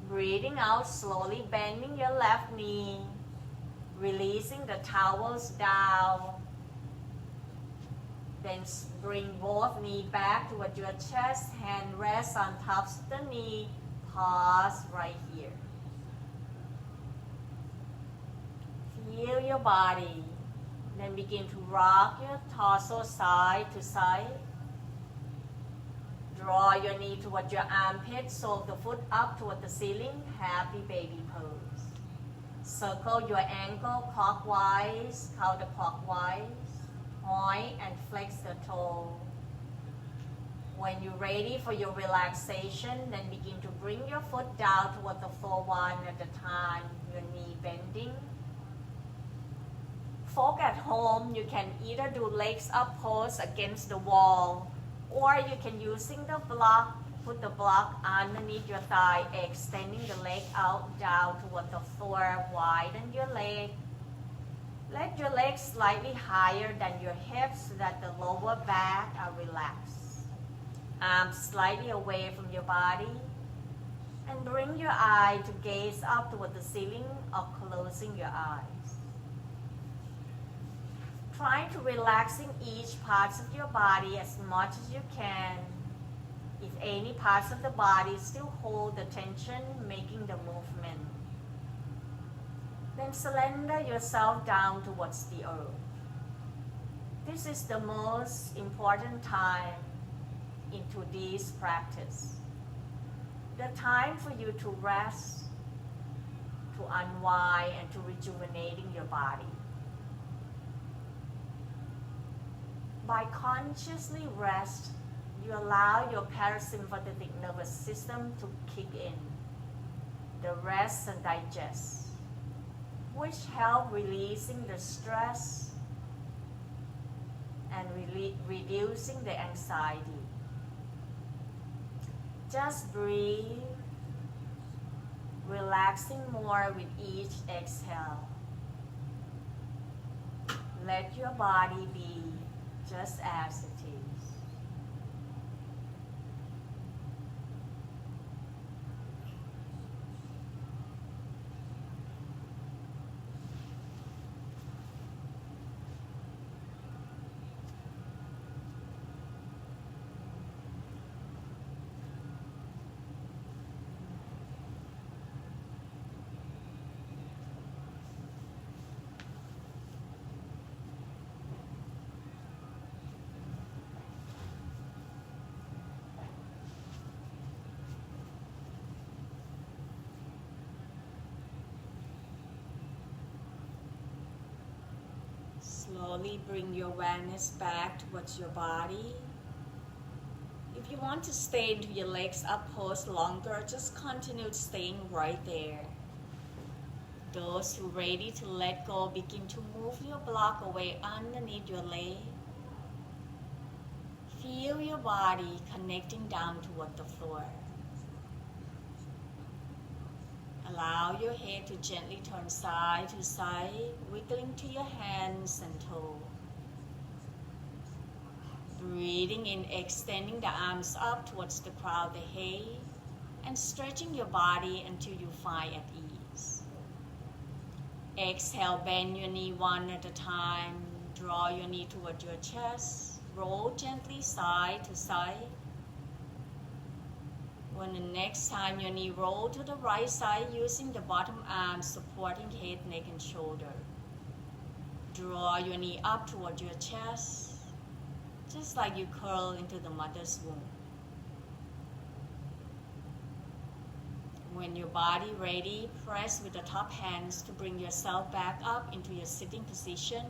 breathing out, slowly bending your left knee. Releasing the towels down. Then bring both knees back toward your chest. Hand rests on top of the knee. Pause right here. Feel your body. Then begin to rock your torso side to side. Draw your knee toward your armpit, sole the foot up toward the ceiling. Happy baby pose. Circle your ankle clockwise, counterclockwise. Point and flex the toe. When you're ready for your relaxation, then begin to bring your foot down toward the floor one at a time, your knee bending. Folk at home, you can either do legs up pose against the wall, or you can using the block, put the block underneath your thigh, extending the leg out down toward the floor, widen your leg. Let your legs slightly higher than your hips so that the lower back are relaxed. Arms slightly away from your body. And bring your eye to gaze up toward the ceiling or closing your eyes. Trying to relaxing each part of your body as much as you can. If any parts of the body still hold the tension, making the movement. Then surrender yourself down towards the earth. This is the most important time into this practice. The time for you to rest, to unwind, and to rejuvenating your body. By consciously rest, you allow your parasympathetic nervous system to kick in, the rest and digest, which help releasing the stress and reducing the anxiety. Just breathe, relaxing more with each exhale. Let your body be just as it is. Slowly bring your awareness back towards your body. If you want to stay into your legs up pose longer, just continue staying right there. Those who are ready to let go, begin to move your block away underneath your leg. Feel your body connecting down toward the floor. Allow your head to gently turn side to side, wiggling to your hands and toes. Breathing in, extending the arms up towards the crown of the head, and stretching your body until you find at ease. Exhale, bend your knee one at a time. Draw your knee toward your chest. Roll gently side to side. When the next time your knee roll to the right side, using the bottom arm supporting head, neck, and shoulder. Draw your knee up toward your chest, just like you curl into the mother's womb. When your body ready, press with the top hands to bring yourself back up into your sitting position,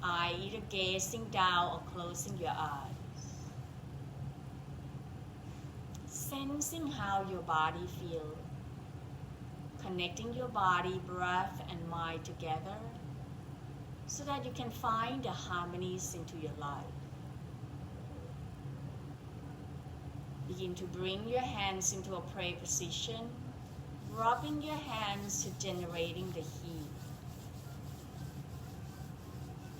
either gazing down or closing your eyes. Sensing how your body feels, connecting your body, breath, and mind together so that you can find the harmonies into your life. Begin to bring your hands into a prayer position, rubbing your hands to generating the heat.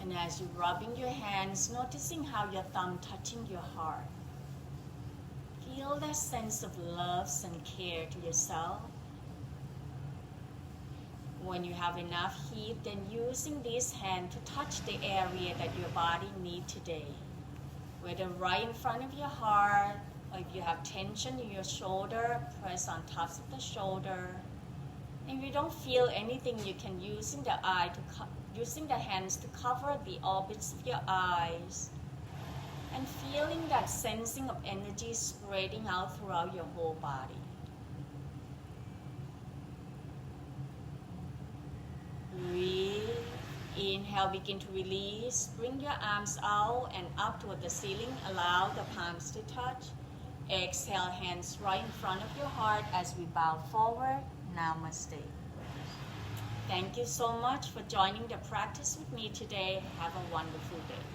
And as you're rubbing your hands, noticing how your thumb touching your heart. Feel that sense of love and care to yourself. When you have enough heat, then using this hand to touch the area that your body needs today. Whether right in front of your heart, or if you have tension in your shoulder, press on tops of the shoulder. And if you don't feel anything, you can using the hands to cover the orbits of your eyes. And feeling that sensing of energy spreading out throughout your whole body. Breathe. Inhale, begin to release. Bring your arms out and up toward the ceiling. Allow the palms to touch. Exhale, hands right in front of your heart as we bow forward. Namaste. Thank you so much for joining the practice with me today. Have a wonderful day.